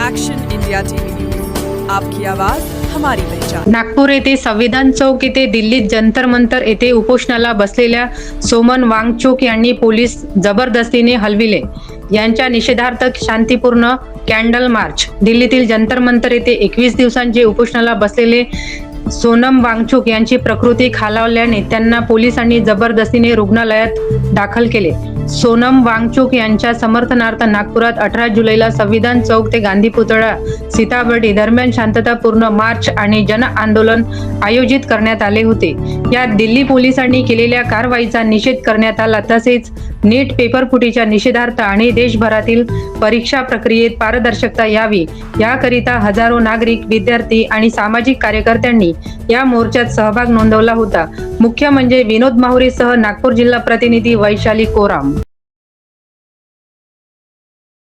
Action India TV news, आपकी आवाज हमारी पहचान। नागपूर येथे संविधान चौक येथे दिल्लीत जंतर मंतर येथे उपोषणाला बसलेल्या सोमन वांगचुक यांनी पोलीस जबरदस्तीने हलविले। यांच्या निषेधार्थ शांतीपूर्ण कॅन्डल मार्च। दिल्लीतील जंतर मंतर येथे 21 दिवसांचे उपोषणाला बसलेले सोनम वांगचुक यांची प्रकृती खालावल्याने त्यांना पोलिसांनी जबरदस्तीने रुग्णालयात दाखल केले। सोनम वांगचुक यांच्या समर्थनार्थ नागपुरात 18 जुलैला संविधान चौक ते गांधी पुतळा सीताबर्डी दरम्यान शांततापूर्ण मार्च आणि जन आंदोलन आयोजित करण्यात आले होते। यात दिल्ली पोलिसांनी केलेल्या कारवाईचा निषेध करण्यात आला। तसेच नीट पेपर फुटीच्या निषेधार्थ आणि देशभरातील परीक्षा प्रक्रियेत पारदर्शकता यावी याकरिता हजारो नागरिक, विद्यार्थी आणि सामाजिक कार्यकर्त्यांनी या मोर्चात सहभाग नोंदवला होता। मुख्य म्हणजे विनोद माहुरेसह नागपूर जिल्हा प्रतिनिधी वैशाली कोराम।